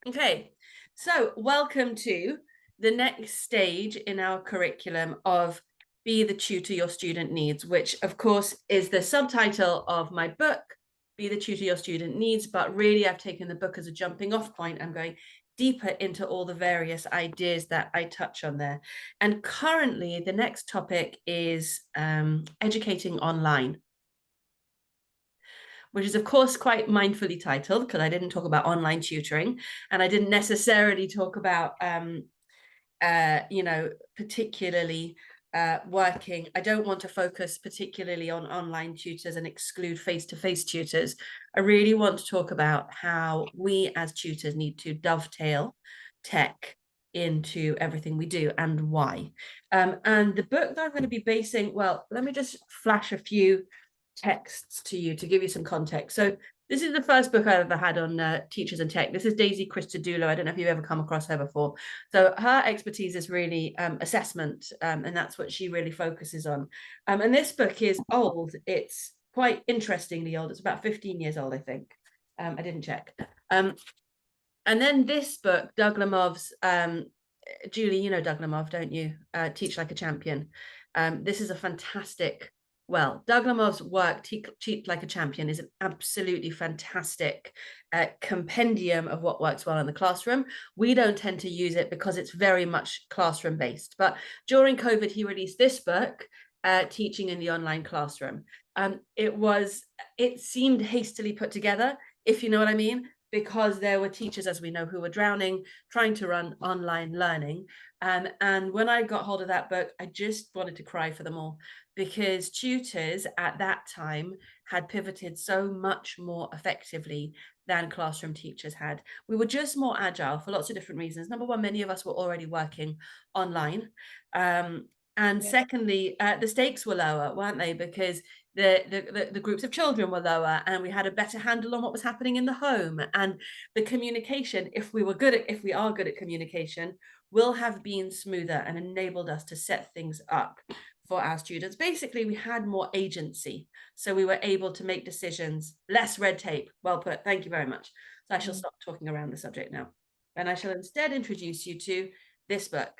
Okay, so welcome to the next stage in our curriculum of Be the Tutor Your Student Needs, which of course is the subtitle of my book, Be the Tutor Your Student Needs, but really I've taken the book as a jumping off point. I'm going deeper into all the various ideas that I touch on there. And currently the next topic is educating online, which is of course quite mindfully titled because I didn't talk about online tutoring and I didn't necessarily talk about particularly working. I don't want to focus particularly on online tutors and exclude face-to-face tutors. I really want to talk about how we as tutors need to dovetail tech into everything we do and why. And the book that I'm going to be basing, well, let me just flash a few texts to you to give you some context. So this is the first book I've ever had on teachers and tech. This is Daisy Christodoulo. I don't know if you've ever come across her before. So her expertise is really assessment, and that's what she really focuses on. And this book is old. It's quite interestingly old. It's about 15 years old, I think. I didn't check. And then this book, Doug Lemov's, Julie, you know Doug Lemov, don't you? Teach Like a Champion. This is a fantastic, well, Doug Lemov's work, Teach Like a Champion, is an absolutely fantastic compendium of what works well in the classroom. We don't tend to use it because it's very much classroom based. But during COVID, he released this book, Teaching in the Online Classroom. It seemed hastily put together, if you know what I mean, because there were teachers, as we know, who were drowning, trying to run online learning. And when I got hold of that book, I just wanted to cry for them all, because tutors at that time had pivoted so much more effectively than classroom teachers had. We were just more agile for lots of different reasons. Number one, many of us were already working online. And secondly, the stakes were lower, weren't they? Because the groups of children were lower, and we had a better handle on what was happening in the home, and the communication, if we are good at communication, will have been smoother and enabled us to set things up for our students. Basically, we had more agency, so we were able to make decisions, less red tape. Well put, thank you very much. So I shall stop talking around the subject now, and I shall instead introduce you to this book.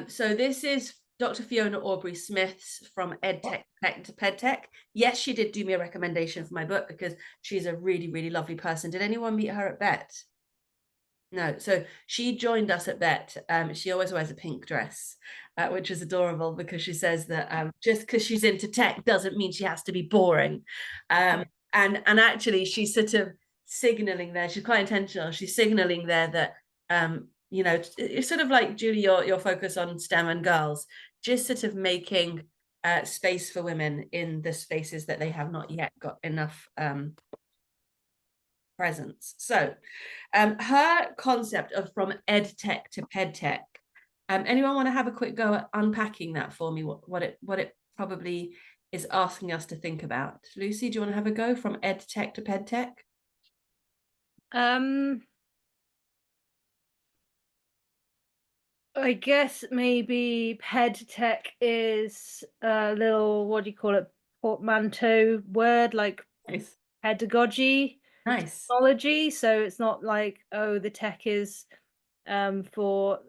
So this is Dr. Fiona Aubrey-Smith's From EdTech to PedTech. Yes, she did do me a recommendation for my book because she's a really, really lovely person. Did anyone meet her at BET? No. So she joined us at BET. She always wears a pink dress, which is adorable because she says that just because she's into tech doesn't mean she has to be boring. And actually she's sort of signaling there, she's quite intentional. She's signaling there that it's sort of like, Julie, your focus on STEM and girls, just sort of making space for women in the spaces that they have not yet got enough presence. So her concept of from EdTech to PedTech, anyone want to have a quick go at unpacking that for me, what it probably is asking us to think about? Lucy, do you want to have a go from EdTech to PedTech? I guess maybe PedTech is a little, what do you call it, portmanteau word, like Nice. pedagogy, Nice. technology. So it's not like, oh, the tech is for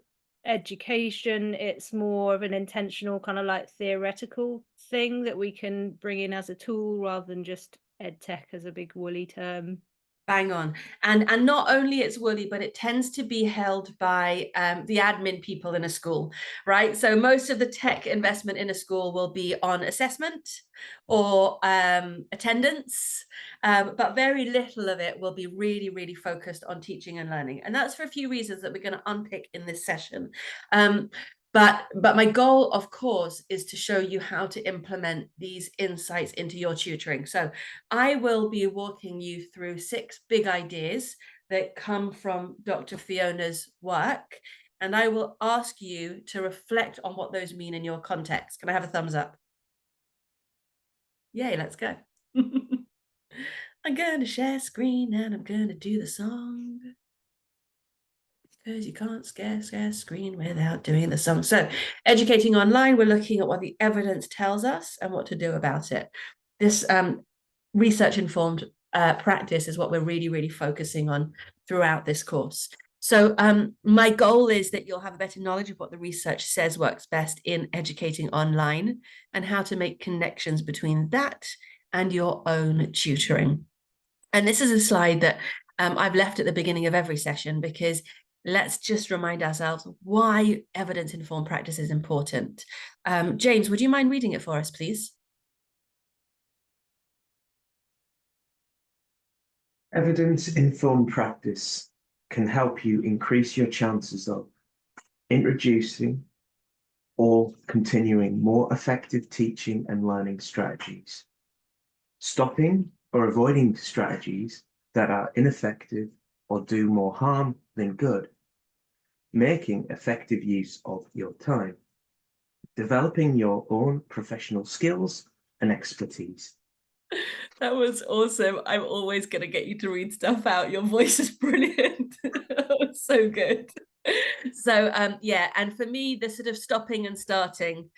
education. It's more of an intentional kind of like theoretical thing that we can bring in as a tool rather than just EdTech as a big woolly term. Bang on. And not only it's woolly, but it tends to be held by the admin people in a school, right? So most of the tech investment in a school will be on assessment or attendance, but very little of it will be really, really focused on teaching and learning. And that's for a few reasons that we're going to unpick in this session. But my goal, of course, is to show you how to implement these insights into your tutoring. So I will be walking you through 6 big ideas that come from Dr. Fiona's work, and I will ask you to reflect on what those mean in your context. Can I have a thumbs up? Yay, let's go. I'm gonna share screen and I'm gonna do the song, because you can't share screen without doing the song. So educating online, we're looking at what the evidence tells us and what to do about it. This research informed practice is what we're really, really focusing on throughout this course. So my goal is that you'll have a better knowledge of what the research says works best in educating online and how to make connections between that and your own tutoring. And this is a slide that I've left at the beginning of every session, because let's just remind ourselves why evidence-informed practice is important. James, would you mind reading it for us, please? Evidence-informed practice can help you increase your chances of introducing or continuing more effective teaching and learning strategies, stopping or avoiding strategies that are ineffective or do more harm than good, making effective use of your time, developing your own professional skills and expertise. That was awesome. I'm always going to get you to read stuff out. Your voice is brilliant. That was so good. So yeah, and for me, the sort of stopping and starting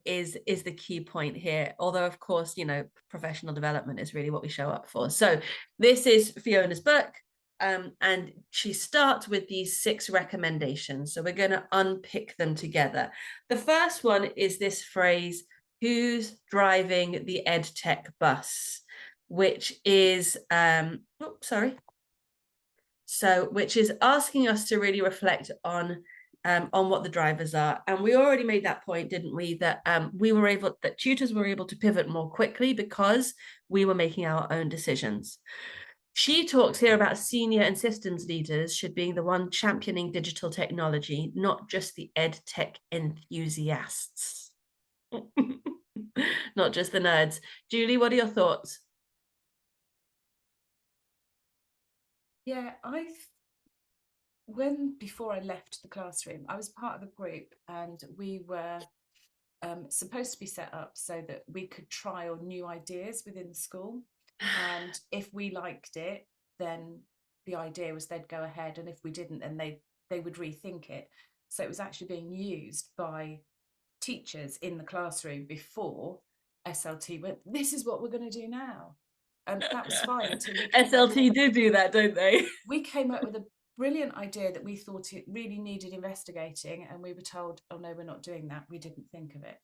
is the key point here. Although, of course, you know, professional development is really what we show up for. So this is Fiona's book, and she starts with these 6 recommendations. So we're going to unpick them together. The first one is this phrase, who's driving the EdTech bus, which is which is asking us to really reflect on what the drivers are. And we already made that point, didn't we, that that tutors were able to pivot more quickly because we were making our own decisions. She talks here about senior and systems leaders should be the one championing digital technology, not just the EdTech enthusiasts. Not just the nerds. Julie, what are your thoughts? Yeah, before I left the classroom, I was part of the group, and we were supposed to be set up so that we could trial new ideas within the school. And if we liked it, then the idea was they'd go ahead, and if we didn't, then they would rethink it. So it was actually being used by teachers in the classroom before SLT went, this is what we're going to do now. And that was fine until SLT do that, don't they? We came up with a brilliant idea that we thought it really needed investigating, and we were told, oh no, we're not doing that, we didn't think of it.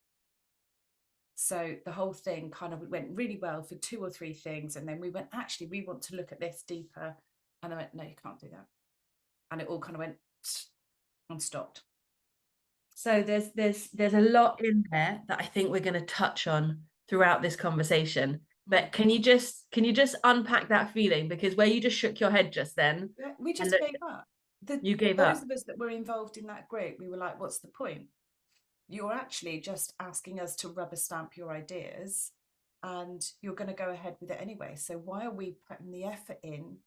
So the whole thing kind of went really well for 2 or 3 things, and then we went, actually we want to look at this deeper, and I went, no, you can't do that. And it all kind of went and stopped. So there's a lot in there that I think we're going to touch on throughout this conversation. But can you just unpack that feeling? Because where you just shook your head just then, yeah, we just gave up. You gave up. Those of us that were involved in that group, we were like, what's the point? You're actually just asking us to rubber stamp your ideas, and you're going to go ahead with it anyway. So why are we putting the effort in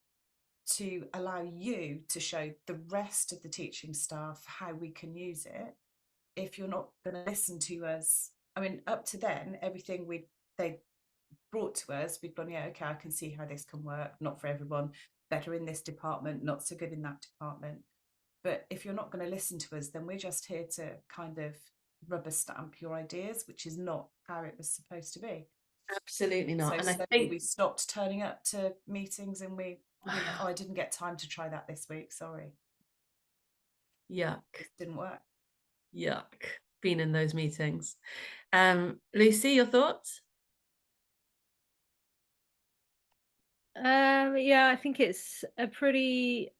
to allow you to show the rest of the teaching staff how we can use it if you're not going to listen to us? I mean, up to then, everything they brought to us, we've gone, yeah, okay, I can see how this can work. Not for everyone, better in this department, not so good in that department. But if you're not going to listen to us, then we're just here to kind of rubber stamp your ideas, which is not how it was supposed to be. Absolutely not. So and I think we stopped turning up to meetings, and I didn't get time to try that this week, sorry. Yuck. It didn't work. Yuck. Been in those meetings. Lucy, your thoughts? Yeah, I think it's a pretty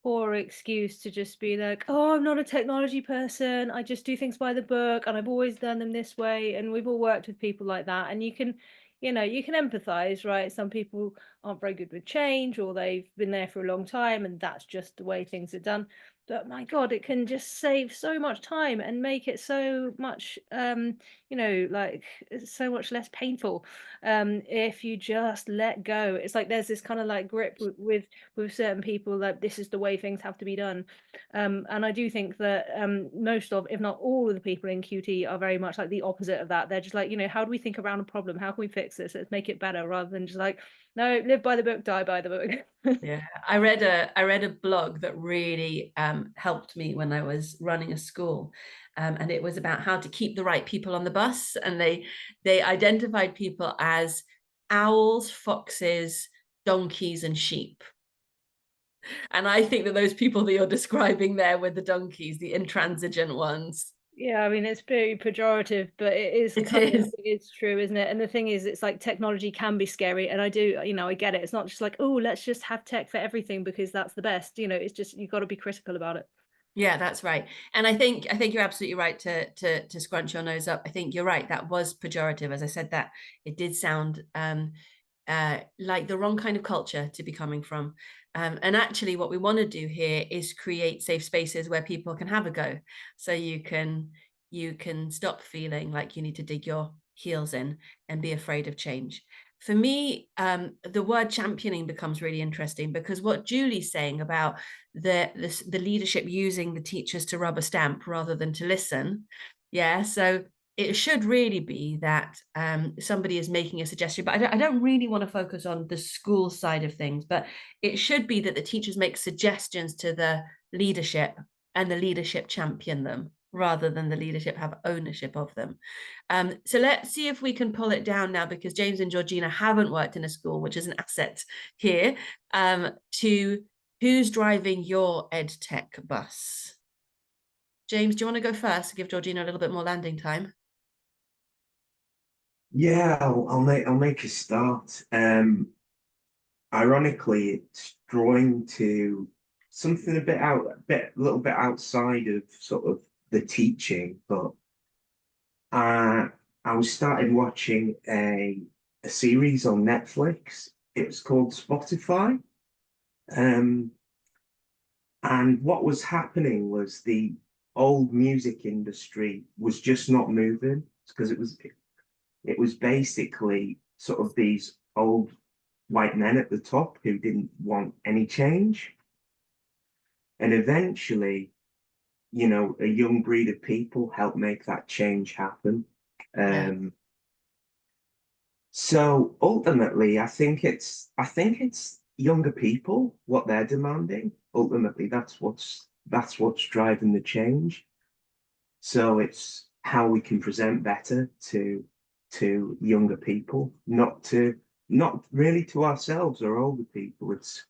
poor excuse to just be like, oh, I'm not a technology person, I just do things by the book and I've always done them this way. And we've all worked with people like that, and you can empathize, right? Some people aren't very good with change, or they've been there for a long time and that's just the way things are done. But my God, it can just save so much time and make it so much like so much less painful if you just let go. It's like there's this kind of like grip with certain people, that this is the way things have to be done. And I do think that most of, if not all of the people in QT are very much like the opposite of that. They're just like, how do we think around a problem? How can we fix this? Let's make it better, rather than just like, no, live by the book, die by the book. Yeah, I read a blog that really helped me when I was running a school, and it was about how to keep the right people on the bus. And they identified people as owls, foxes, donkeys, and sheep. And I think that those people that you're describing there with the donkeys, the intransigent ones. Yeah, I mean, it's very pejorative, but it is It kind of, is. it's true, isn't it? And the thing is, it's like technology can be scary. And I do, I get it. It's not just like, oh, let's just have tech for everything because that's the best. It's just, you've got to be critical about it. Yeah, that's right. And I think you're absolutely right to scrunch your nose up. I think you're right. That was pejorative. As I said, that it did sound like the wrong kind of culture to be coming from. And actually what we want to do here is create safe spaces where people can have a go. So you can stop feeling like you need to dig your heels in and be afraid of change. For me, the word championing becomes really interesting, because what Julie's saying about the leadership using the teachers to rubber stamp rather than to listen. Yeah, so it should really be that somebody is making a suggestion, but I don't really want to focus on the school side of things, but it should be that the teachers make suggestions to the leadership and the leadership champion them, rather than the leadership have ownership of them. So let's see if we can pull it down now, because James and Georgina haven't worked in a school, which is an asset here, to who's driving your ed tech bus. James, do you want to go first to give Georgina a little bit more landing time? Yeah, I'll make a start. Ironically, it's drawing to something a little bit outside of sort of the teaching, but I was started watching a series on Netflix. It was called Spotify. And what was happening was the old music industry was just not moving, because it was basically sort of these old white men at the top who didn't want any change. And eventually, a young breed of people helped make that change happen. So ultimately, I think it's younger people, what they're demanding. Ultimately, that's what's driving the change. So it's how we can present better to younger people, not really to ourselves or older people. It's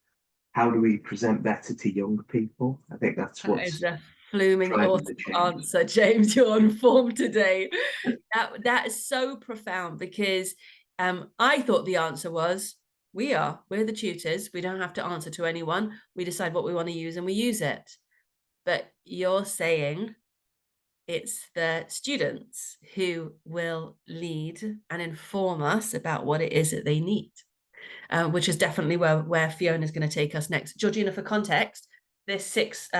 how do we present better to younger people? I think that's That what's is a flooming driving the awesome change. answer, James. You're on form today. That is so profound, because I thought the answer was we're the tutors. We don't have to answer to anyone. We decide what we want to use and we use it. But you're saying it's the students who will lead and inform us about what it is that they need, which is definitely where Fiona is going to take us next. Georgina, for context, this 6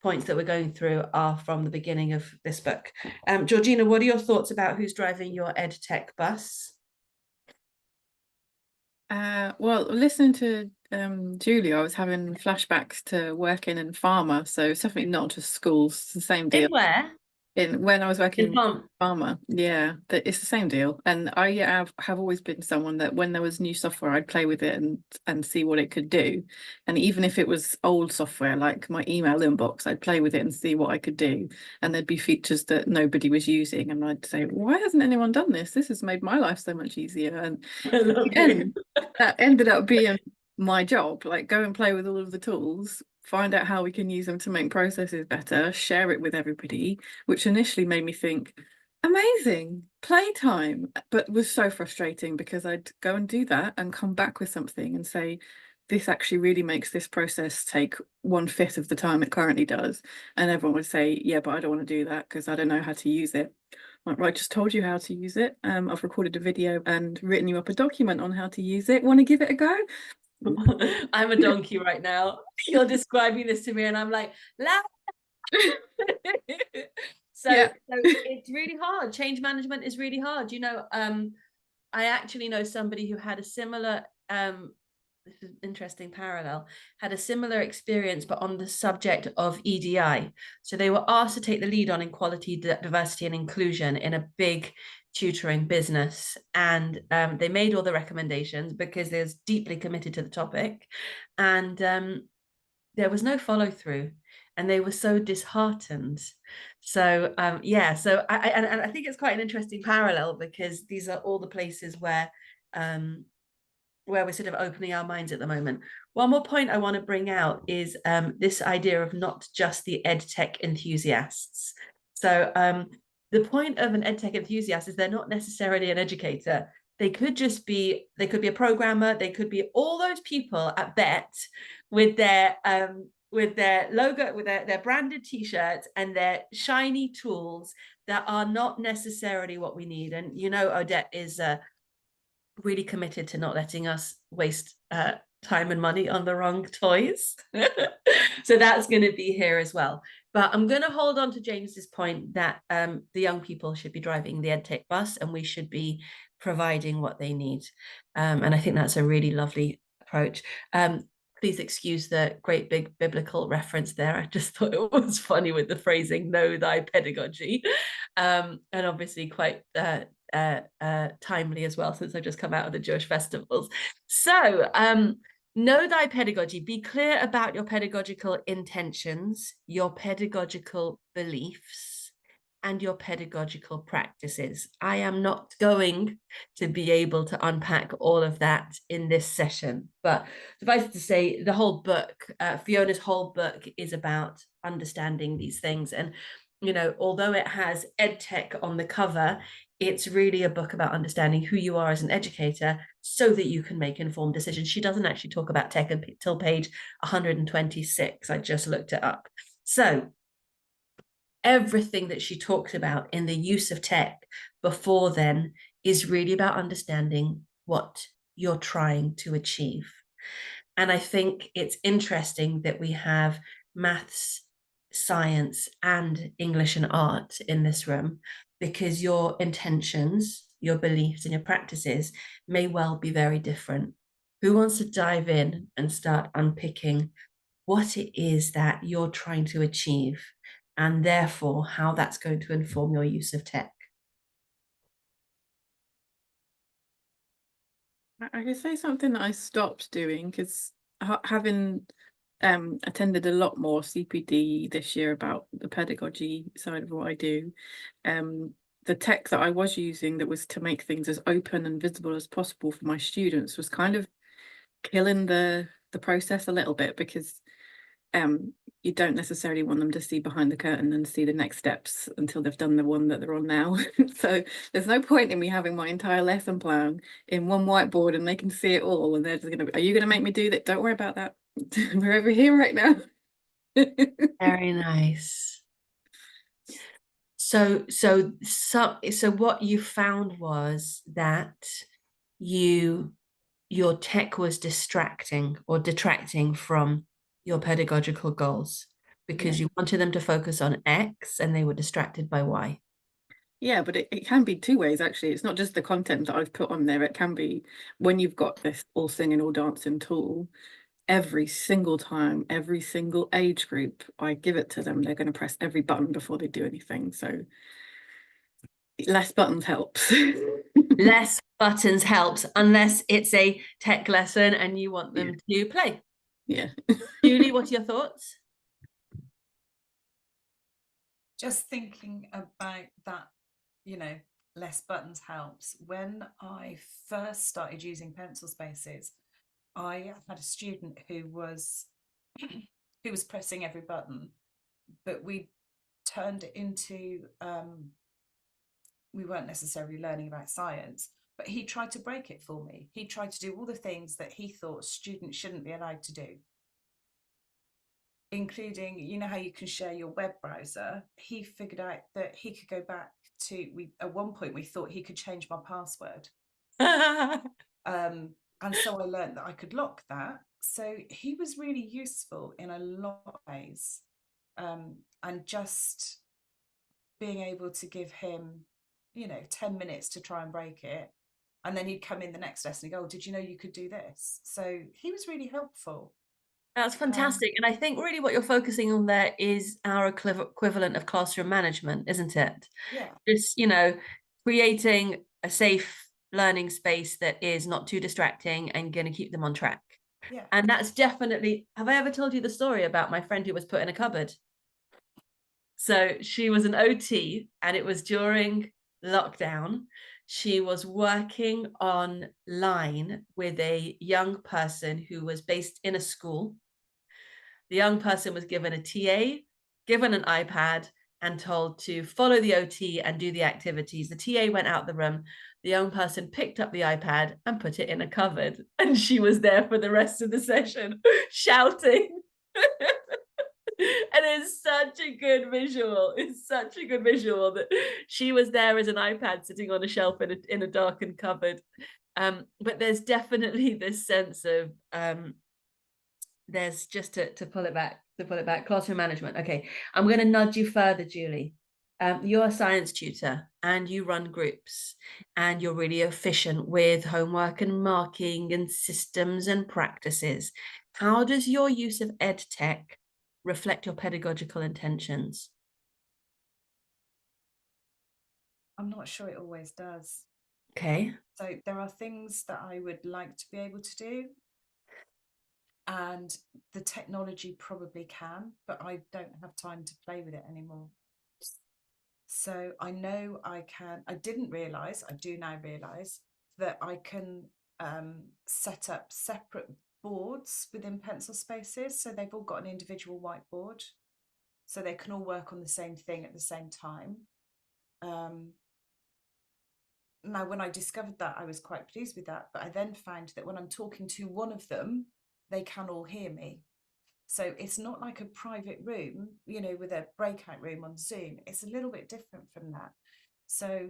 points that we're going through are from the beginning of this book. Georgina, what are your thoughts about who's driving your ed tech bus? Well, listening to Julie, I was having flashbacks to working in pharma, so it's definitely not just schools, it's the same deal. In where? When I was working In pharma, yeah, it's the same deal. And I have always been someone that when there was new software, I'd play with it and see what it could do. And even if it was old software, like my email inbox, I'd play with it and see what I could do. And there'd be features that nobody was using, and I'd say, why hasn't anyone done this? This has made my life so much easier. And again, that ended up being my job, like go and play with all of the tools, find out how we can use them to make processes better, share it with everybody, which initially made me think, amazing, playtime, but was so frustrating because I'd go and do that and come back with something and say, this actually really makes this process take 1/5 of the time it currently does. And everyone would say, yeah, but I don't want to do that because I don't know how to use it. Like, right, I just told you how to use it. I've recorded a video and written you up a document on how to use it. Want to give it a go? I'm a donkey right now. You're describing this to me and I'm like, la. So it's really hard. Change management is really hard. I actually know somebody who had a similar this is an interesting parallel, had a similar experience, but on the subject of EDI. So they were asked to take the lead on equality, diversity, and inclusion in a big tutoring business. And they made all the recommendations because they was deeply committed to the topic. And there was no follow through. And they were so disheartened. So so I think it's quite an interesting parallel, because these are all the places where where we're sort of opening our minds at the moment. One more point I want to bring out is this idea of not just the EdTech enthusiasts. So the point of an EdTech enthusiast is they're not necessarily an educator. They could just be, they could be a programmer, they could be all those people at BET with their logo, with their branded t-shirts and their shiny tools that are not necessarily what we need. And you know, Odette is really committed to not letting us waste time and money on the wrong toys. So that's going to be here as well. But I'm going to hold on to James's point that the young people should be driving the EdTech bus and we should be providing what they need. And I think that's a really lovely approach. Please excuse the great big biblical reference there. I just thought it was funny with the phrasing, know thy pedagogy. And obviously quite timely as well, since I've just come out of the Jewish festivals. So know thy pedagogy, be clear about your pedagogical intentions, your pedagogical beliefs, and your pedagogical practices. I am not going to be able to unpack all of that in this session, but suffice it to say, the whole book, Fiona's whole book, is about understanding these things. And you know, although it has EdTech on the cover, it's really a book about understanding who you are as an educator so that you can make informed decisions. She doesn't actually talk about tech until page 126. I just looked it up. So everything that she talks about in the use of tech before then is really about understanding what you're trying to achieve. And I think it's interesting that we have maths, science, and English and art in this room, because your intentions, your beliefs, and your practices may well be very different. Who wants to dive in and start unpicking what it is that you're trying to achieve, and therefore how that's going to inform your use of tech? I could say something that I stopped doing because having attended a lot more CPD this year about the pedagogy side of what I do, the tech that I was using that was to make things as open and visible as possible for my students was kind of killing the process a little bit, because you don't necessarily want them to see behind the curtain and see the next steps until they've done the one that they're on now. So there's no point in me having my entire lesson plan in one whiteboard and they can see it all, and they're just gonna, are you gonna make me do that? Don't worry about that. We're over here right now. Very nice. So what you found was that your tech was distracting or detracting from your pedagogical goals, because you wanted them to focus on X and they were distracted by Y. Yeah, but it can be two ways, actually. It's not just the content that I've put on there. It can be when you've got this all singing, all dancing tool, every single time, every single age group, I give it to them, they're going to press every button before they do anything. So less buttons helps. Less buttons helps, unless it's a tech lesson and you want them to play. Yeah. Julie, what are your thoughts? Just thinking about that, you know, less buttons helps. When I first started using pencil spaces, I had a student who was pressing every button, but we turned it into we weren't necessarily learning about science, but he tried to break it for me. He tried to do all the things that he thought students shouldn't be allowed to do, including, you know how you can share your web browser. He figured out that he could go back to, at one point we thought he could change my password. And so I learned that I could lock that. So he was really useful in a lot of ways. And just being able to give him, you know, 10 minutes to try and break it. And then he'd come in the next lesson and go, oh, did you know you could do this? So he was really helpful. That's fantastic. And I think really what you're focusing on there is our equivalent of classroom management, isn't it? Yeah. Just, you know, creating a safe learning space that is not too distracting and going to keep them on track. Yeah. And that's definitely, have I ever told you the story about my friend who was put in a cupboard? So she was an OT and it was during lockdown. She was working online with a young person who was based in a school. The young person was given a TA, given an iPad, and told to follow the OT and do the activities. The TA went out the room. The young person picked up the iPad and put it in a cupboard. And she was there for the rest of the session, shouting. And it's such a good visual. It's such a good visual that she was there as an iPad sitting on a shelf in a darkened cupboard. But there's definitely this sense of there's just to pull it back, classroom management. Okay, I'm going to nudge you further, Julie. You're a science tutor and you run groups and you're really efficient with homework and marking and systems and practices. How does your use of ed tech reflect your pedagogical intentions? I'm not sure it always does. Okay. So there are things that I would like to be able to do, and the technology probably can, but I don't have time to play with it anymore. So I know I can, I didn't realize, I do now realize that I can set up separate boards within pencil spaces. So they've all got an individual whiteboard, so they can all work on the same thing at the same time. Now, when I discovered that, I was quite pleased with that. But I then found that when I'm talking to one of them, they can all hear me. So it's not like a private room, you know, with a breakout room on Zoom. It's a little bit different from that. So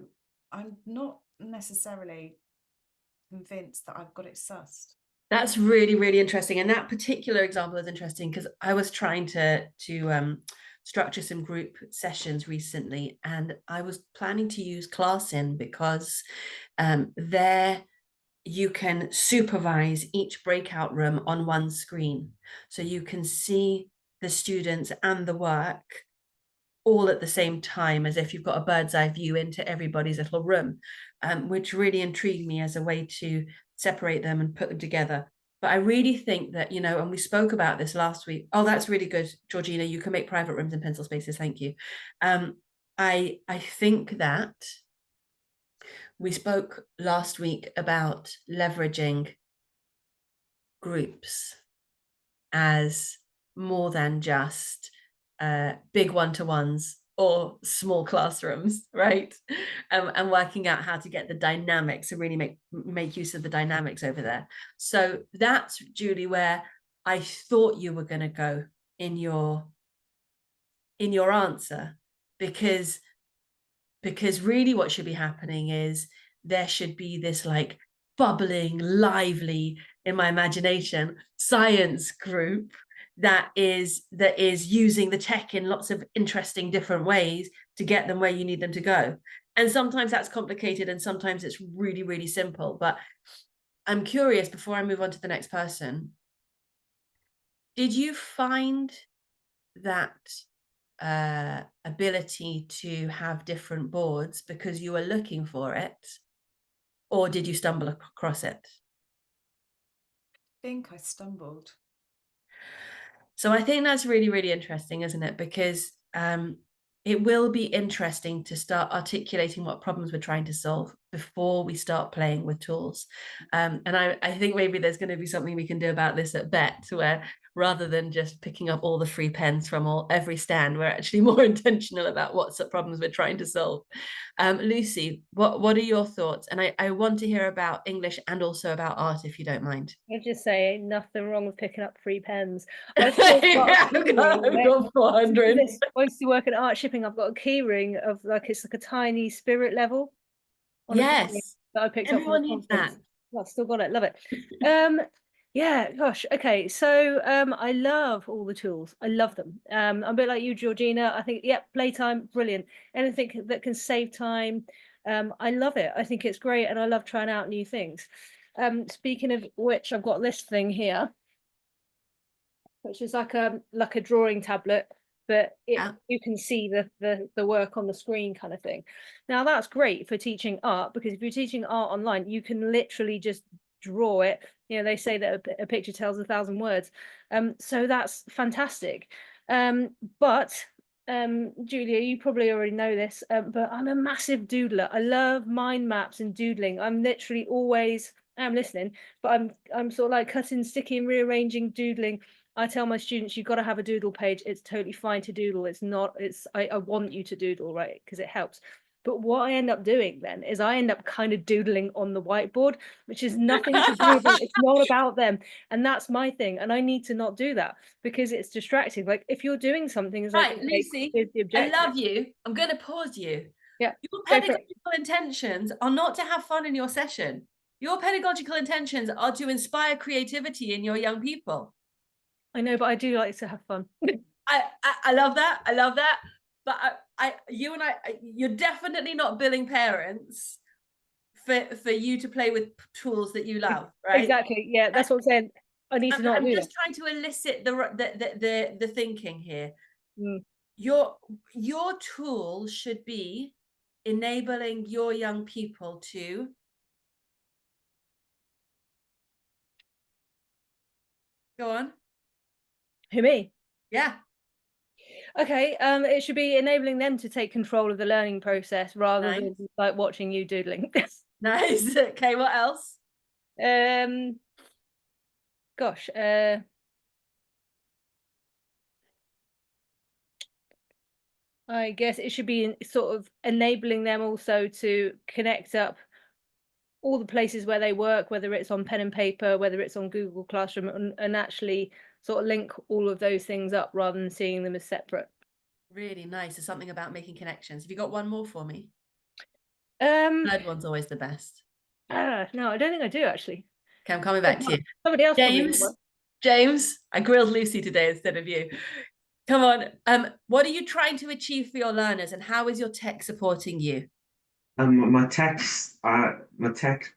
I'm not necessarily convinced that I've got it sussed. That's really, really interesting. And that particular example is interesting because I was trying to structure some group sessions recently, and I was planning to use Classin because there you can supervise each breakout room on one screen. So you can see the students and the work all at the same time, as if you've got a bird's eye view into everybody's little room, which really intrigued me as a way to separate them and put them together. But I really think that, you know, and we spoke about this last week. Oh, that's really good, Georgina. You can make private rooms in pencil spaces. Thank you. I think that we spoke last week about leveraging groups as more than just big one-to-ones or small classrooms, right? And working out how to get the dynamics and really make use of the dynamics over there. So that's, Julie, where I thought you were going to go in your answer, because really what should be happening is there should be this like bubbling, lively, in my imagination, science group that is using the tech in lots of interesting different ways to get them where you need them to go. And sometimes that's complicated and sometimes it's really, really simple. But I'm curious, before I move on to the next person, did you find that ability to have different boards because you were looking for it, or did you stumble across it? I think I stumbled. So I think that's really, really interesting, isn't it? Because it will be interesting to start articulating what problems we're trying to solve before we start playing with tools. And I think maybe there's going to be something we can do about this at BET, where rather than just picking up all the free pens from every stand, we're actually more intentional about what problems we're trying to solve. Lucy, what are your thoughts? And I want to hear about English and also about art, if you don't mind. I just say ain't nothing wrong with picking up free pens. I've got 400. I used to work at art shipping. I've got a key ring of it's like a tiny spirit level. Yes, that I picked everyone up. needs that. I've still got it. Love it. Yeah, gosh. Okay, so I love all the tools. I love them. I'm a bit like you, Georgina. I think, yeah, playtime, brilliant. Anything that can save time, I love it. I think it's great, and I love trying out new things. Speaking of which, I've got this thing here, which is like a drawing tablet, but you can see the work on the screen kind of thing. Now that's great for teaching art, because if you're teaching art online, you can literally just draw it. You know, they say that a picture tells 1,000 words. So that's fantastic. But Julia, you probably already know this, but I'm a massive doodler. I love mind maps and doodling. I'm literally always, I'm listening, but I'm sort of like cutting, sticking, rearranging, doodling. I tell my students, you've got to have a doodle page. It's totally fine to doodle. It's not, I want you to doodle, right? Because it helps. But what I end up doing then is I end up kind of doodling on the whiteboard, which is nothing to do with it. It's not about them. And that's my thing. And I need to not do that because it's distracting. Like if you're doing something, it's like, Right, okay, Lucy, here's the I objective. love you. I'm going to pause you. Yeah, Your go for it. pedagogical intentions are not to have fun in your session. Your pedagogical intentions are to inspire creativity in your young people. I know, but I do like to have fun. I love that. I love that. But you're definitely not billing parents for you to play with tools that you love, right? Exactly. Yeah, that's what I'm saying. I need to not I'm do just that. trying to elicit the thinking here. Mm. Your tool should be enabling your young people to go on. Who, me? Yeah. Okay, it should be enabling them to take control of the learning process rather Nice. than like watching you doodling. Nice. Okay, what else? Gosh, I guess it should be sort of enabling them also to connect up all the places where they work, whether it's on pen and paper, whether it's on Google Classroom, and actually sort of link all of those things up rather than seeing them as separate. Really nice. There's something about making connections. Have you got one more for me? Um, Third one's always the best. no, I don't think I do actually. Okay, I'm coming back to you. Somebody else. James, I grilled Lucy today instead of you. Come on. What are you trying to achieve for your learners, and how is your tech supporting you? My tech's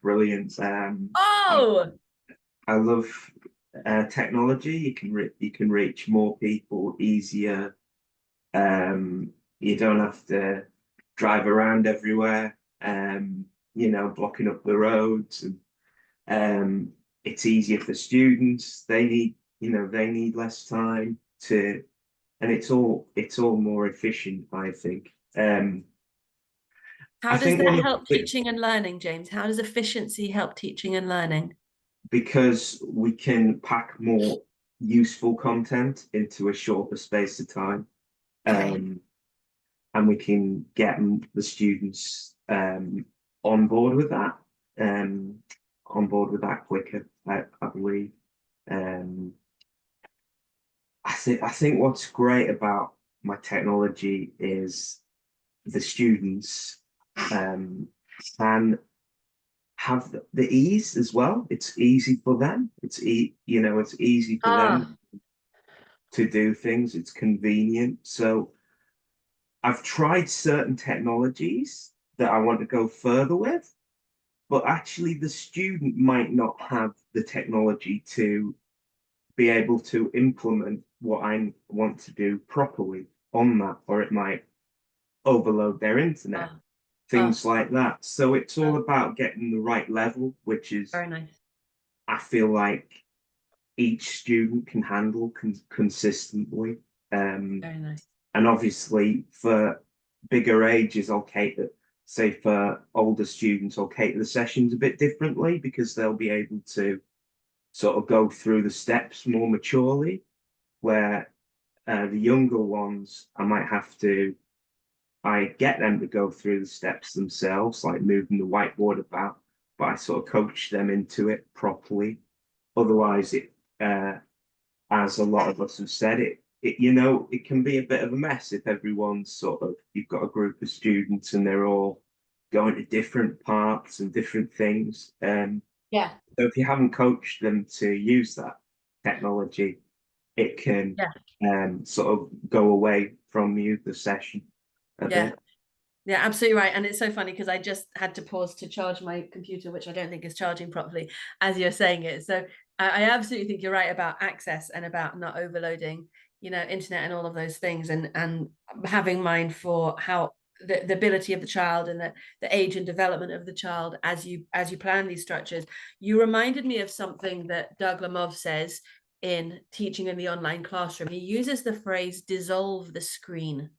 brilliant. Oh, I love technology. You can reach more people easier. You don't have to drive around everywhere. Blocking up the roads, and it's easier for students. They need less time to, and it's all more efficient, I think. how does that help teaching and learning, James? How does efficiency help teaching and learning? Because we can pack more useful content into a shorter space of time. And we can get the students on board with that, quicker, I believe. I think what's great about my technology is the students can have the ease as well. It's easy for them. It's easy for them to do things. It's convenient. So I've tried certain technologies that I want to go further with, but actually the student might not have the technology to be able to implement what I want to do properly on that, or it might overload their internet, things like that. So it's all about getting the right level, which is very nice. I feel like each student can handle consistently. Very nice. And obviously for bigger ages, I'll cater, say for older students, I'll cater the sessions a bit differently because they'll be able to sort of go through the steps more maturely, where the younger ones, I get them to go through the steps themselves, like moving the whiteboard about, but I sort of coach them into it properly. Otherwise, as a lot of us have said, it can be a bit of a mess if everyone's you've got a group of students and they're all going to different parts and different things. Yeah. So if you haven't coached them to use that technology, it can sort of go away from you, the session. Yeah. Yeah, absolutely right. And it's so funny because I just had to pause to charge my computer, which I don't think is charging properly as you're saying it. So I absolutely think you're right about access and about not overloading, internet and all of those things, and having mind for how the ability of the child and the age and development of the child as you plan these structures. You reminded me of something that Doug Lemov says in Teaching in the Online Classroom. He uses the phrase dissolve the screen.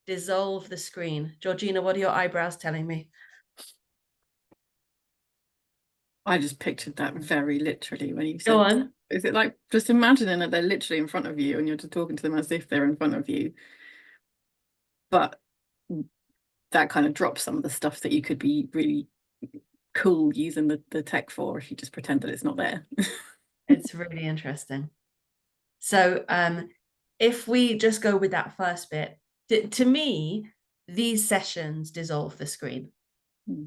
dissolve the screen. Georgina, what are your eyebrows telling me? I just pictured that very literally when you said, Go on. is it like just imagining that they're literally in front of you and you're just talking to them as if they're in front of you? But that kind of drops some of the stuff that you could be really cool using the tech for if you just pretend that it's not there. It's really interesting. So if we just go with that first bit, to me, these sessions dissolve the screen.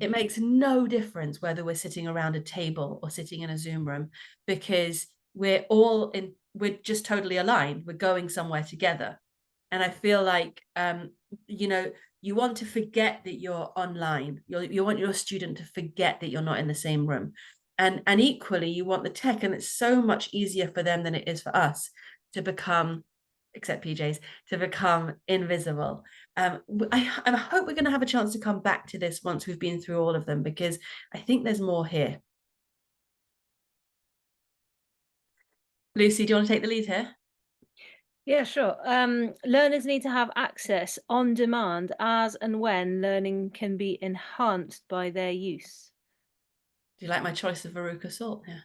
It makes no difference whether we're sitting around a table or sitting in a Zoom room, because we're just totally aligned. We're going somewhere together. And I feel like, you know, you want to forget that you're online. You want your student to forget that you're not in the same room. And equally, you want the tech, and it's so much easier for them than it is for us to become, except PJs, to become invisible. I hope we're going to have a chance to come back to this once we've been through all of them, because I think there's more here. Lucy, do you want to take the lead here? Yeah, sure. Learners need to have access on demand as and when learning can be enhanced by their use. Do you like my choice of Veruca Salt here?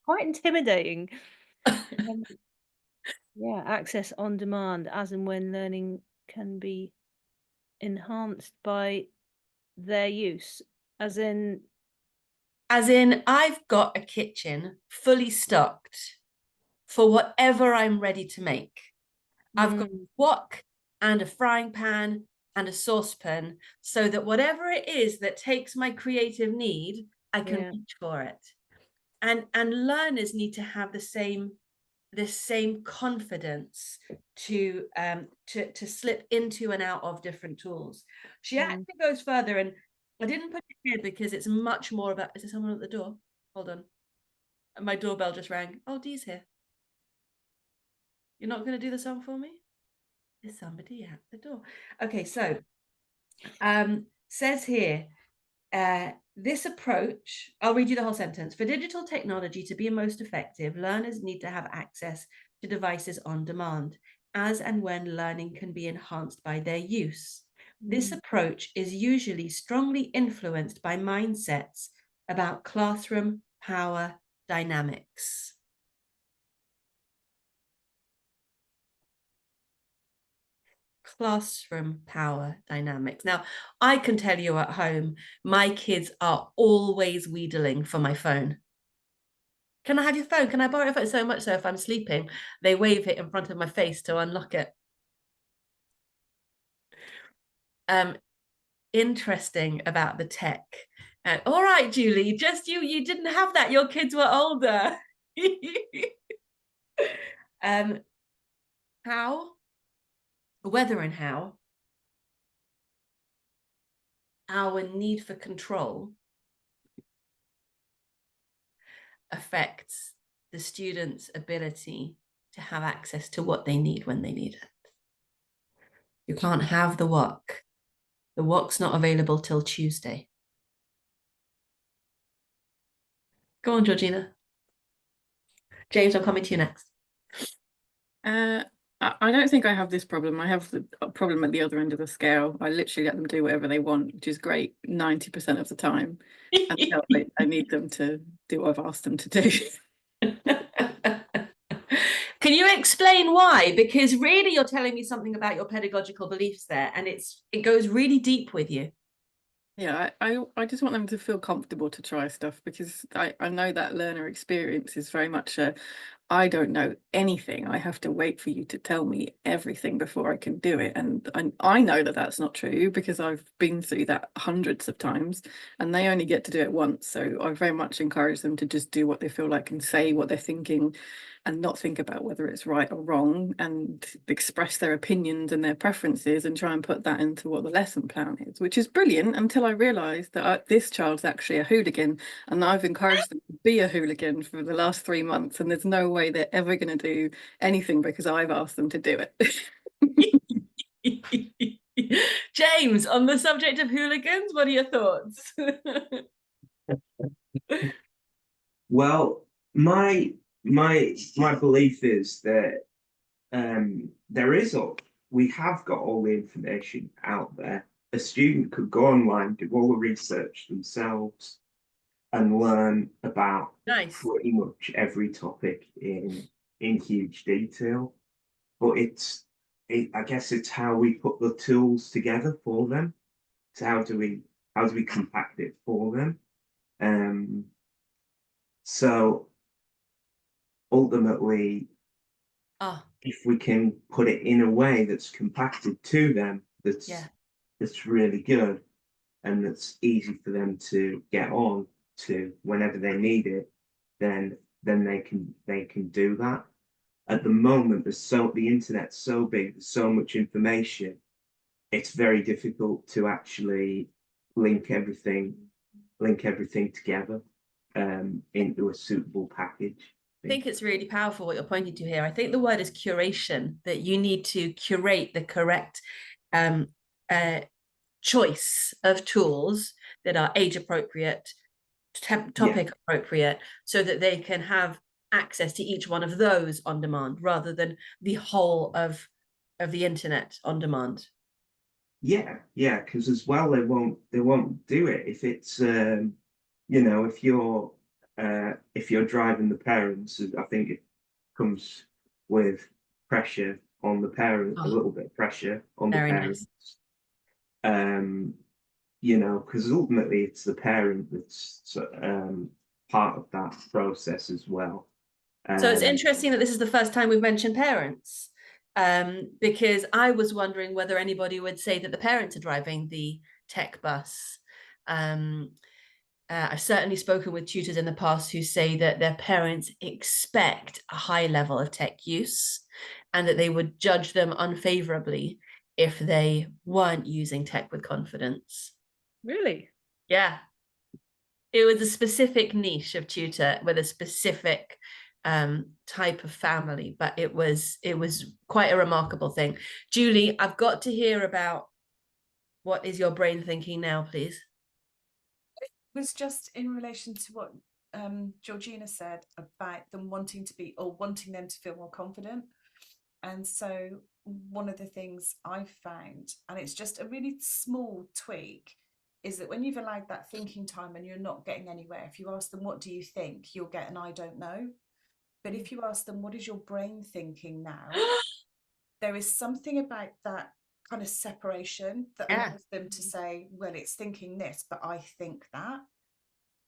Quite intimidating. Yeah, access on demand as and when learning can be enhanced by their use. As in, I've got a kitchen fully stocked for whatever I'm ready to make. I've got a wok and a frying pan and a saucepan, so that whatever it is that takes my creative need, I can reach for it. And learners need to have the same confidence to slip into and out of different tools. She actually goes further, and I didn't put it here because it's much more about, is there someone at the door? Hold on. My doorbell just rang. Oh, Dee's here. You're not going to do the song for me? There's somebody at the door. Okay, so says here, this approach, I'll read you the whole sentence. For digital technology to be most effective, learners need to have access to devices on demand, as and when learning can be enhanced by their use. This approach is usually strongly influenced by mindsets about classroom power dynamics. Classroom power dynamics. Now, I can tell you at home, my kids are always wheedling for my phone. Can I have your phone? Can I borrow your phone? So much so, if I'm sleeping, they wave it in front of my face to unlock it. Interesting about the tech. All right, Julie, just you didn't have that. Your kids were older. Whether and how our need for control affects the student's ability to have access to what they need when they need it. You can't have the wok. The wok's not available till Tuesday. Go on, Georgina. James, I'm coming to you next. I don't think I have this problem. I have the problem at the other end of the scale. I literally let them do whatever they want, which is great 90% of the time. Until I need them to do what I've asked them to do. Can you explain why? Because really you're telling me something about your pedagogical beliefs there, and it goes really deep with you. Yeah, I just want them to feel comfortable to try stuff, because I know that learner experience is very much I don't know anything. I have to wait for you to tell me everything before I can do it. And I know that that's not true, because I've been through that hundreds of times, and they only get to do it once. So I very much encourage them to just do what they feel like and say what they're thinking, and not think about whether it's right or wrong, and express their opinions and their preferences and try and put that into what the lesson plan is, which is brilliant, until I realised that this child's actually a hooligan, and I've encouraged them to be a hooligan for the last 3 months, and there's no way they're ever going to do anything because I've asked them to do it. James, on the subject of hooligans, what are your thoughts? Well, my belief is that there is we have got all the information out there. A student could go online, do all the research themselves, and learn about Nice. pretty much every topic in huge detail. But I guess it's how we put the tools together for them. So how do we compact it for them? So ultimately, if we can put it in a way that's compacted to them, that's really good, and that's easy for them to get on to whenever they need it, then they can do that. At the moment, the internet's so big, there's so much information, it's very difficult to actually link everything together into a suitable package. I think it's really powerful what you're pointing to here. I think the word is curation, that you need to curate the correct choice of tools that are age appropriate, topic appropriate, so that they can have access to each one of those on demand rather than the whole of the internet on demand. Yeah, because as well they won't do it if it's if you're driving the parents. I think it comes with pressure on the parent, a little bit of pressure on the parents. Nice. Because ultimately it's the parent that's part of that process as well. So it's interesting that this is the first time we've mentioned parents, because I was wondering whether anybody would say that the parents are driving the tech bus. I've certainly spoken with tutors in the past who say that their parents expect a high level of tech use and that they would judge them unfavorably if they weren't using tech with confidence. Really? Yeah. It was a specific niche of tutor with a specific type of family, but it was quite a remarkable thing. Julie, I've got to hear about what is your brain thinking now, please. It was just in relation to what Georgina said about them wanting them to feel more confident. And so one of the things I've found, and it's just a really small tweak, is that when you've allowed that thinking time and you're not getting anywhere, if you ask them, what do you think? You'll get an I don't know. But if you ask them, what is your brain thinking now? There is something about that kind of separation that allows them to say, well, it's thinking this, but I think that,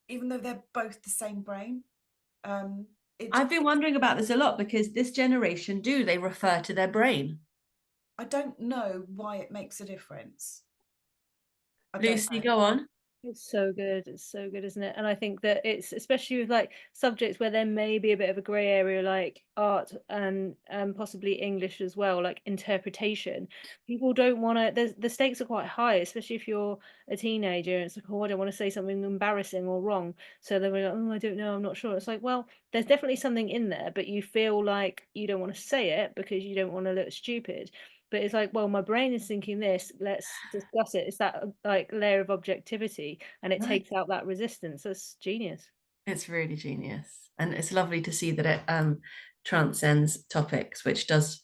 even though they're both the same brain. I've been wondering about this a lot, because this generation, do they refer to their brain? I don't know why it makes a difference. Lucy, go on. It's so good, isn't it? And I think that it's especially with like subjects where there may be a bit of a grey area, like art and possibly English as well, like interpretation. People don't want to, the stakes are quite high, especially if you're a teenager and it's like, oh, I don't want to say something embarrassing or wrong, so they're like, oh, I don't know, I'm not sure. It's like, well, there's definitely something in there, but you feel like you don't want to say it because you don't want to look stupid. But it's like, well, my brain is thinking this, let's discuss it. It's that like layer of objectivity, and it takes out that resistance. That's genius. It's really genius. And it's lovely to see that it transcends topics, which does,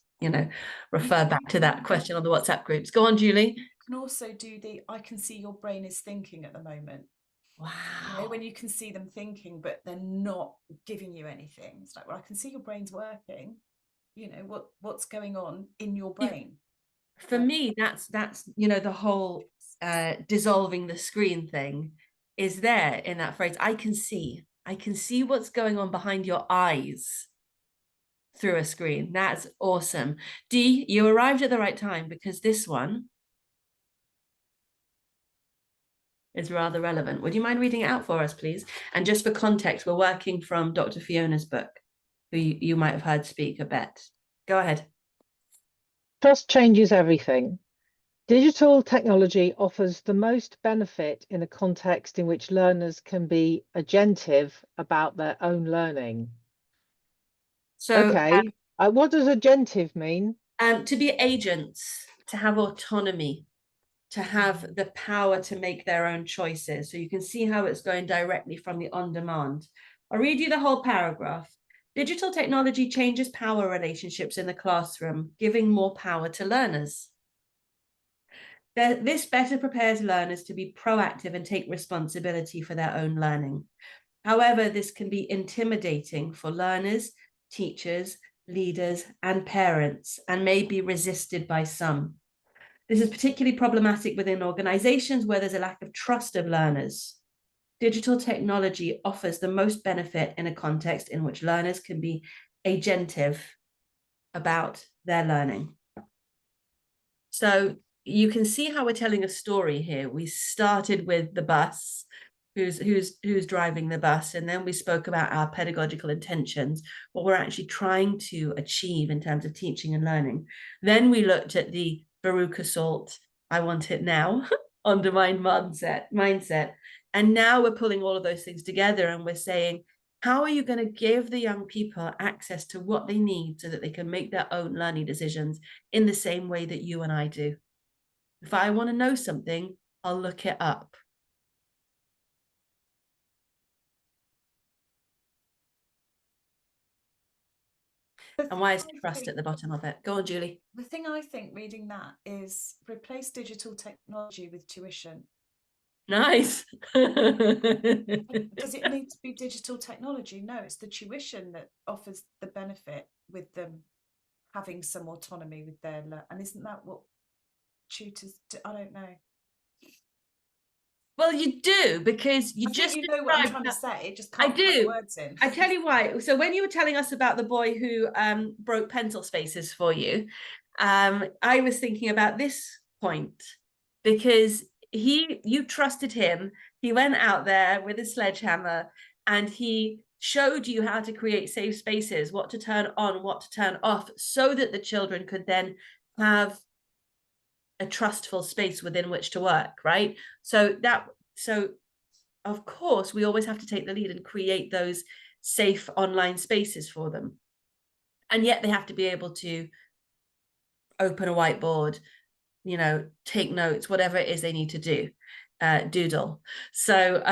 refer back to that question on the WhatsApp groups. Go on, Julie. You can also do I can see your brain is thinking at the moment. Wow. When you can see them thinking, but they're not giving you anything. It's like, well, I can see your brain's working. What's going on in your brain. For me, that's the whole dissolving the screen thing is there in that phrase. I can see what's going on behind your eyes through a screen. That's awesome. Dee, you arrived at the right time, because this one is rather relevant. Would you mind reading it out for us, please? And just for context, we're working from Dr. Fiona's book, who you might have heard speak a bit. Go ahead. Trust changes everything. Digital technology offers the most benefit in a context in which learners can be agentive about their own learning. So, okay, what does agentive mean? To be agents, to have autonomy, to have the power to make their own choices. So you can see how it's going directly from the on-demand. I'll read you the whole paragraph. Digital technology changes power relationships in the classroom, giving more power to learners. This better prepares learners to be proactive and take responsibility for their own learning. However, this can be intimidating for learners, teachers, leaders, and parents, and may be resisted by some. This is particularly problematic within organizations where there's a lack of trust of learners. Digital technology offers the most benefit in a context in which learners can be agentive about their learning. So you can see how we're telling a story here. We started with the bus, who's driving the bus, and then we spoke about our pedagogical intentions, what we're actually trying to achieve in terms of teaching and learning. Then we looked at the Baruch assault, I want it now, undermined mindset. And now we're pulling all of those things together and we're saying, how are you going to give the young people access to what they need so that they can make their own learning decisions in the same way that you and I do? If I want to know something, I'll look it up. And why is trust at the bottom of it? Go on, Julie. The thing I think reading that is replace digital technology with tuition. Nice. Does it need to be digital technology? No, it's the tuition that offers the benefit with them having some autonomy with their and isn't that what tutors do? I don't know. Well, you do, because you just you know what I'm trying to say. Just can't put the words in. I tell you why. So when you were telling us about the boy who broke pencil spaces for you, I was thinking about this point, because you trusted him. He went out there with a sledgehammer and he showed you how to create safe spaces, what to turn on, what to turn off, so that the children could then have a trustful space within which to work, right? So of course we always have to take the lead and create those safe online spaces for them, and yet they have to be able to open a whiteboard, you know, take notes, whatever it is they need to do, doodle. So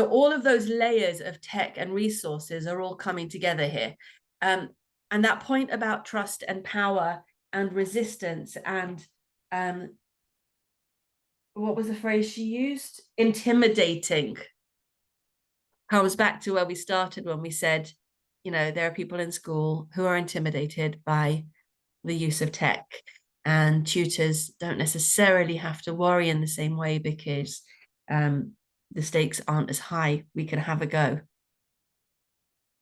all of those layers of tech and resources are all coming together here, and that point about trust and power and resistance and what was the phrase she used? Intimidating. Comes back to where we started when we said, you know, there are people in school who are intimidated by the use of tech, and tutors don't necessarily have to worry in the same way because the stakes aren't as high. We can have a go.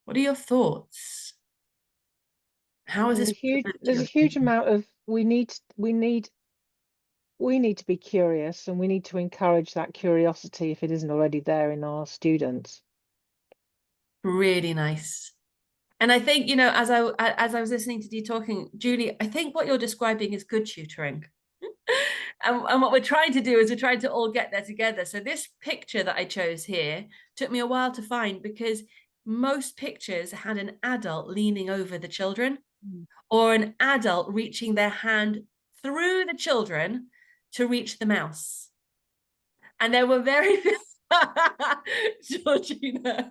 What are your thoughts? How is this? There's a huge amount of we need to be curious, and we need to encourage that curiosity if it isn't already there in our students. Really nice. And I think, you know, as I was listening to you talking, Julie, I think what you're describing is good tutoring. And what we're trying to do is we're trying to all get there together. So this picture that I chose here took me a while to find, because most pictures had an adult leaning over the children, or an adult reaching their hand through the children to reach the mouse. And there were very Georgina.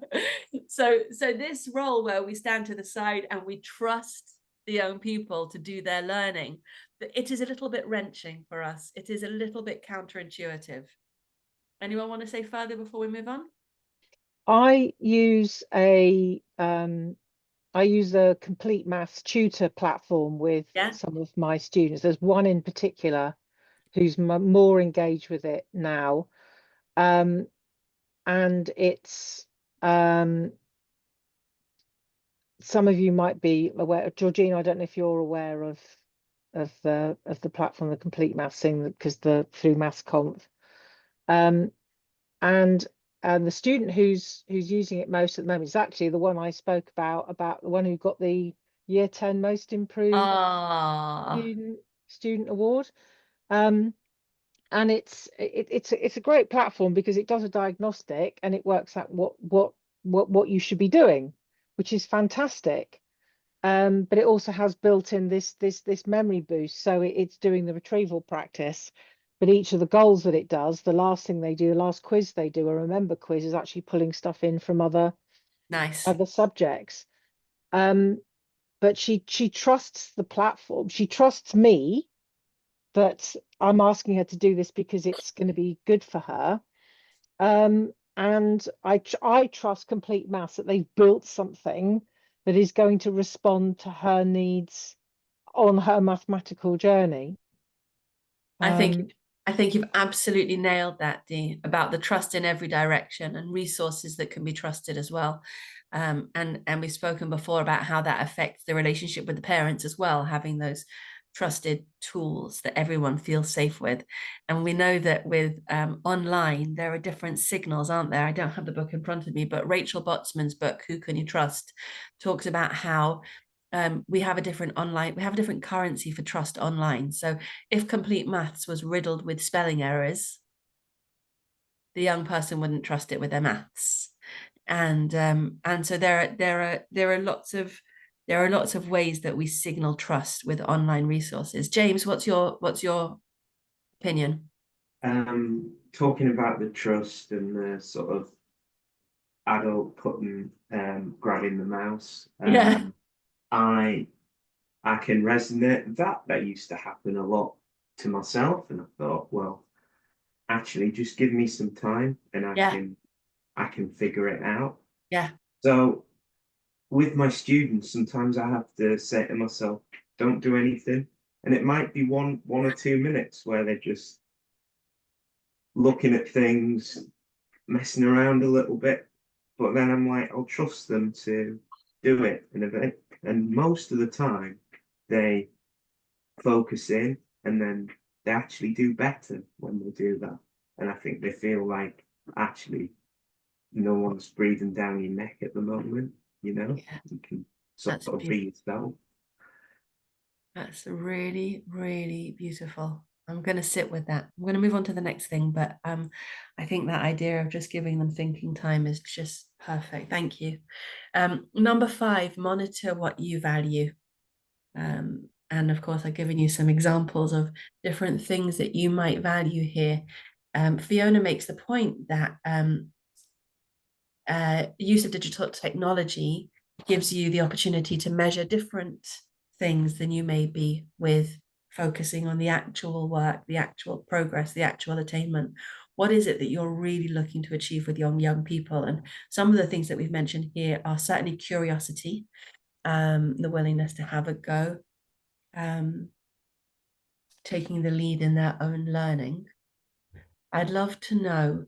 So this role where we stand to the side and we trust the young people to do their learning, it is a little bit wrenching for us. It is a little bit counterintuitive. Anyone want to say further before we move on? I use a complete maths tutor platform with some of my students. There's one in particular who's more engaged with it now. And it's some of you might be aware. Georgina, I don't know if you're aware of the platform, the complete maths thing, because through MathsConf, and the student who's using it most at the moment is actually the one I spoke about the one who got the Year 10 Most Improved student award. And it's a great platform because it does a diagnostic and it works out what you should be doing, which is fantastic. But it also has built in this memory boost, so it's doing the retrieval practice. But each of the goals that it does, the last quiz they do, a remember quiz, is actually pulling stuff in from other subjects. But she trusts the platform. She trusts me that I'm asking her to do this because it's going to be good for her. And I trust Complete Maths that they've built something that is going to respond to her needs on her mathematical journey. I think you've absolutely nailed that, Dee, about the trust in every direction and resources that can be trusted as well. And we've spoken before about how that affects the relationship with the parents as well, having those trusted tools that everyone feels safe with. And we know that with online, there are different signals, aren't there? I don't have the book in front of me, but Rachel Botsman's book, Who Can You Trust, talks about how we have a different currency for trust online. So if Complete Maths was riddled with spelling errors, the young person wouldn't trust it with their maths. And so there are lots of ways that we signal trust with online resources. James, what's your opinion? Talking about the trust and the sort of adult putting grabbing the mouse. Yeah. I can resonate that used to happen a lot to myself, and I thought, well, actually, just give me some time, and I can figure it out. Yeah. So with my students, sometimes I have to say to myself, don't do anything, and it might be one or 2 minutes where they're just looking at things, messing around a little bit, but then I'm like, I'll trust them to do it in a bit, and most of the time they focus in, and then they actually do better when they do that. And I think they feel like actually no one's breathing down your neck at the moment, you can sort of be yourself. That's really, really beautiful. I'm going to sit with that. I'm going to move on to the next thing, but I think that idea of just giving them thinking time is just perfect. Thank you. Number 5, monitor what you value. And of course, I've given you some examples of different things that you might value here. Fiona makes the point that use of digital technology gives you the opportunity to measure different things than you may be with focusing on the actual work, the actual progress, the actual attainment. What is it that you're really looking to achieve with young people? And some of the things that we've mentioned here are certainly curiosity, the willingness to have a go, taking the lead in their own learning. I'd love to know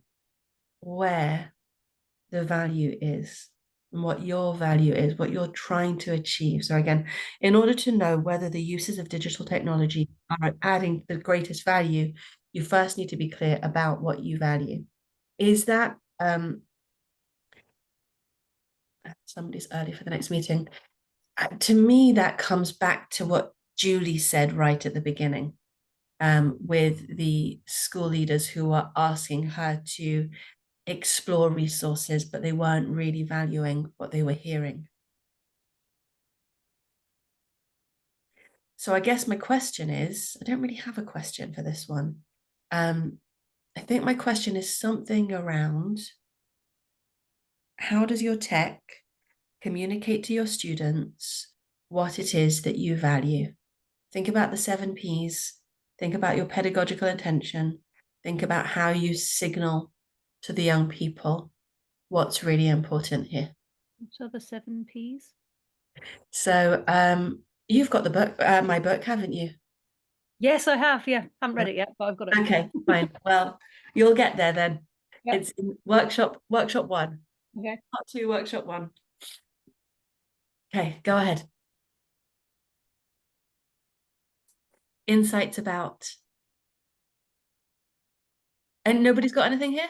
where the value is and what your value is, what you're trying to achieve. So again, in order to know whether the uses of digital technology are adding the greatest value, you first need to be clear about what you value. Is that somebody's early for the next meeting? To me, that comes back to what Julie said right at the beginning, with the school leaders who are asking her to explore resources, but they weren't really valuing what they were hearing. So I guess my question is, I don't really have a question for this one. I think my question is something around, how does your tech communicate to your students what it is that you value? Think about the 7 Ps, think about your pedagogical intention, think about how you signal to the young people what's really important here. What are the 7 Ps? So you've got the book, my book, haven't you? Yes, I have. Yeah, haven't read it yet, but I've got it. Okay, fine. Well, you'll get there then. Yep. It's in workshop 1. Okay. Part 2, workshop 1. Okay, go ahead. Insights about. And nobody's got anything here?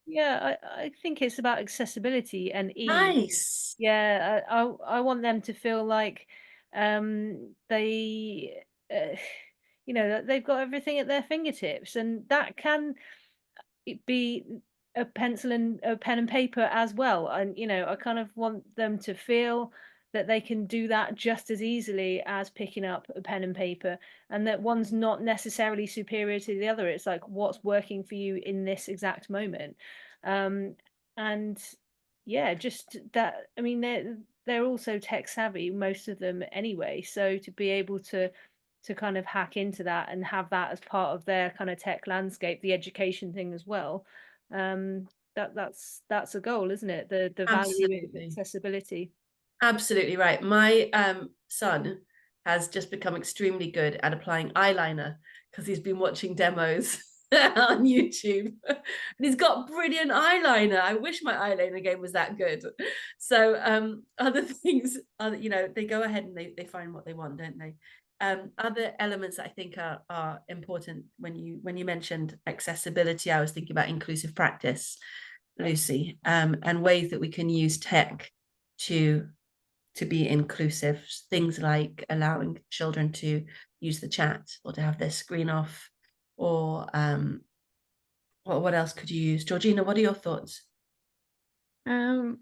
Yeah, I think it's about accessibility and ease. Nice. Yeah, I want them to feel like they that they've got everything at their fingertips, and that can be a pencil and a pen and paper as well. And I kind of want them to feel that they can do that just as easily as picking up a pen and paper, and that one's not necessarily superior to the other. It's like, what's working for you in this exact moment. And yeah, just that. I mean, they're also tech savvy, most of them anyway. So to be able to kind of hack into that and have that as part of their kind of tech landscape, the education thing as well, that's a goal, isn't it? The value of Absolutely. accessibility. Absolutely right. My son has just become extremely good at applying eyeliner because he's been watching demos on YouTube, and he's got brilliant eyeliner. I wish my eyeliner game was that good. So other things are, you know, they go ahead and they find what they want, don't they? Other elements that I think are important when you mentioned accessibility, I was thinking about inclusive practice, Lucy, and ways that we can use tech to be inclusive. Things like allowing children to use the chat or to have their screen off, or what else could you use? Georgina, what are your thoughts? So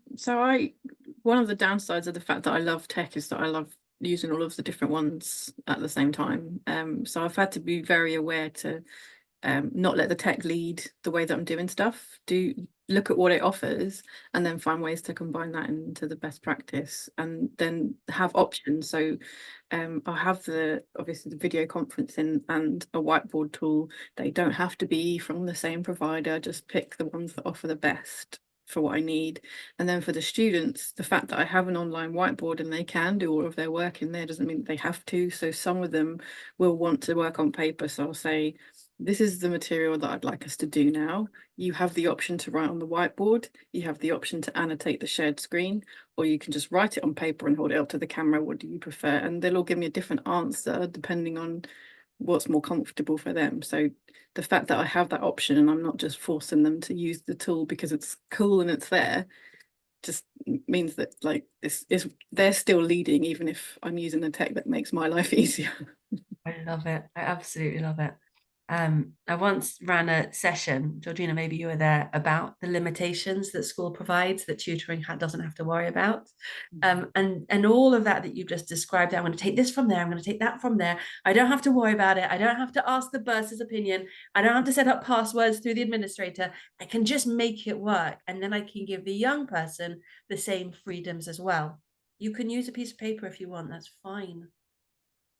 one of the downsides of the fact that I love tech is that I love using all of the different ones at the same time. So I've had to be very aware to not let the tech lead the way that I'm doing stuff. Do look at what it offers and then find ways to combine that into the best practice, and then have options. So I have obviously the video conferencing and a whiteboard tool. They don't have to be from the same provider, just pick the ones that offer the best for what I need. And then for the students, the fact that I have an online whiteboard and they can do all of their work in there doesn't mean that they have to. So some of them will want to work on paper, so I'll say, this is the material that I'd like us to do now. You have the option to write on the whiteboard, you have the option to annotate the shared screen, or you can just write it on paper and hold it up to the camera. What do you prefer? And they'll all give me a different answer depending on what's more comfortable for them. So the fact that I have that option and I'm not just forcing them to use the tool because it's cool and it's there, just means that like they're still leading, even if I'm using the tech that makes my life easier. I love it. I absolutely love it. I once ran a session, Georgina, maybe you were there, about the limitations that school provides that tutoring doesn't have to worry about. And all of that you've just described, I'm going to take this from there, I'm going to take that from there. I don't have to worry about it. I don't have to ask the bursar's opinion. I don't have to set up passwords through the administrator. I can just make it work. And then I can give the young person the same freedoms as well. You can use a piece of paper if you want, that's fine.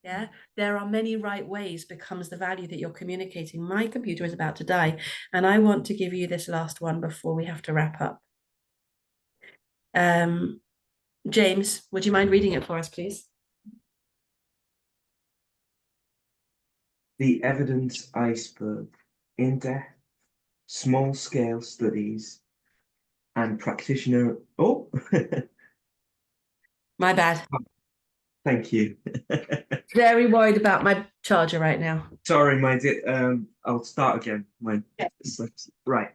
Yeah, there are many right ways becomes the value that you're communicating. My computer is about to die, and I want to give you this last one before we have to wrap up. James, would you mind reading it for us, please? The evidence iceberg, in-depth, small-scale studies and practitioner. Oh, My bad. thank you. Very worried about my charger right now. Sorry, I'll start again. Right.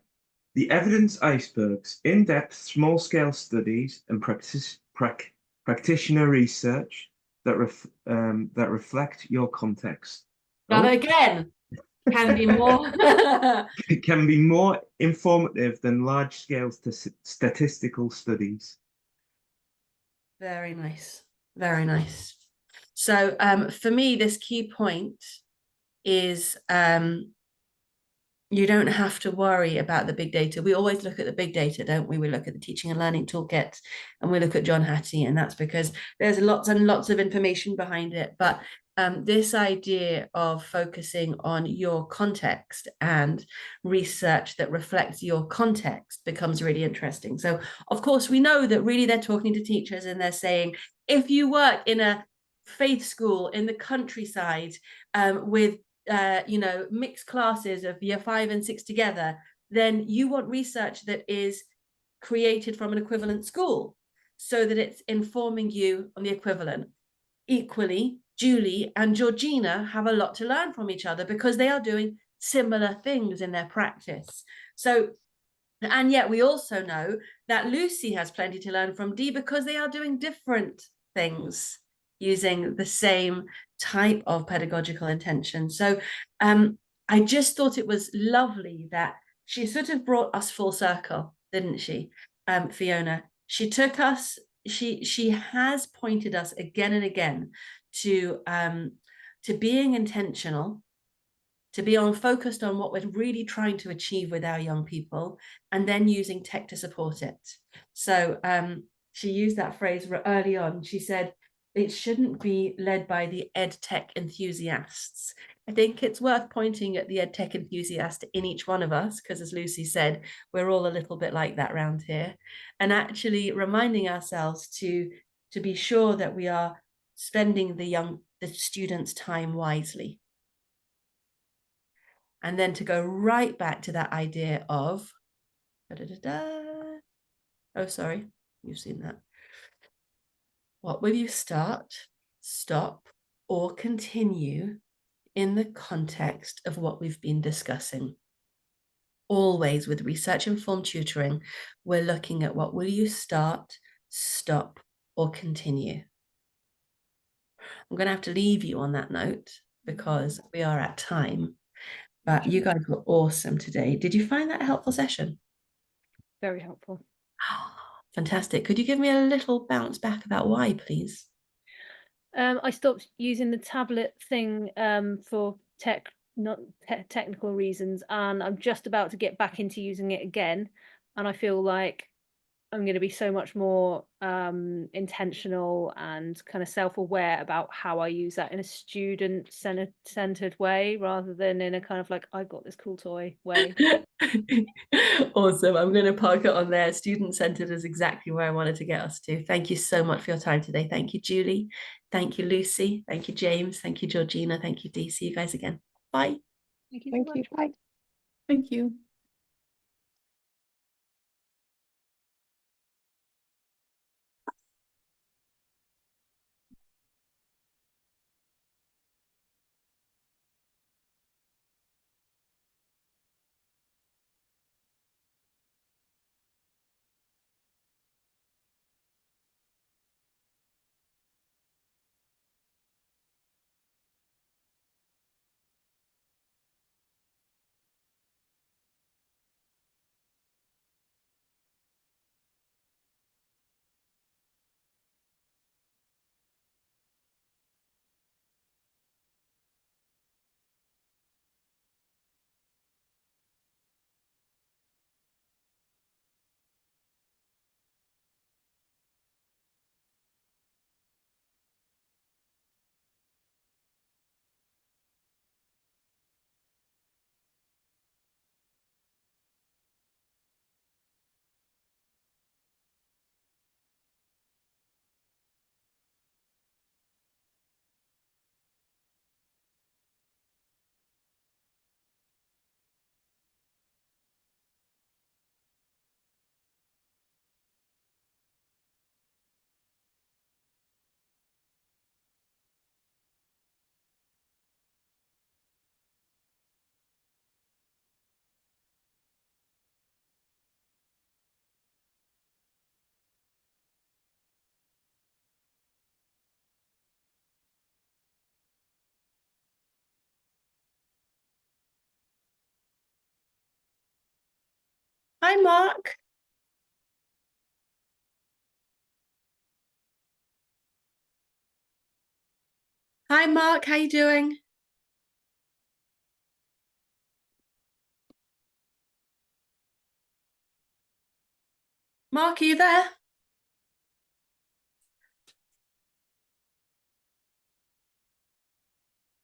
The evidence icebergs, in-depth, small-scale studies and practitioner research that reflect your context. Not again. Can be more. It can be more informative than large-scale statistical studies. Very nice. Very nice. So for me, this key point is you don't have to worry about the big data. We always look at the big data, don't we? We look at the teaching and learning toolkit and we look at John Hattie, and that's because there's lots and lots of information behind it. But this idea of focusing on your context and research that reflects your context becomes really interesting. So, of course, we know that really they're talking to teachers and they're saying, if you work in a faith school in the countryside with mixed classes of year 5 and 6 together, then you want research that is created from an equivalent school so that it's informing you on the equivalent. Equally, Julie and Georgina have a lot to learn from each other because they are doing similar things in their practice. So, and yet we also know that Lucy has plenty to learn from Dee because they are doing different things using the same type of pedagogical intention. So I just thought it was lovely that she sort of brought us full circle, didn't she, Fiona? She took us, she has pointed us again and again to being intentional, to be focused on what we're really trying to achieve with our young people, and then using tech to support it. So she used that phrase early on. She said, it shouldn't be led by the ed tech enthusiasts. I think it's worth pointing at the ed tech enthusiast in each one of us, because as Lucy said, we're all a little bit like that around here, and actually reminding ourselves to be sure that we are spending the students' time wisely. And then to go right back to that idea of, oh, sorry, you've seen that. What will you start, stop, or continue in the context of what we've been discussing? Always with research-informed tutoring, we're looking at what will you start, stop, or continue. I'm going to have to leave you on that note because we are at time. But you guys were awesome today. Did you find that a helpful session? Very helpful. Fantastic. Could you give me a little bounce back about why, please? I stopped using the tablet thing for technical reasons, and I'm just about to get back into using it again, and I feel like I'm going to be so much more intentional and kind of self-aware about how I use that in a student-centered way, rather than in a kind of like, I've got this cool toy way. Awesome. I'm going to park it on there. Student-centered is exactly where I wanted to get us to. Thank you so much for your time today. Thank you, Julie. Thank you, Lucy. Thank you, James. Thank you, Georgina. Thank you, Dee. See you guys again. Bye. Thank you so Thank much. you. Bye. Thank you. Hi, Mark. Hi, Mark. How you doing? Mark, are you there?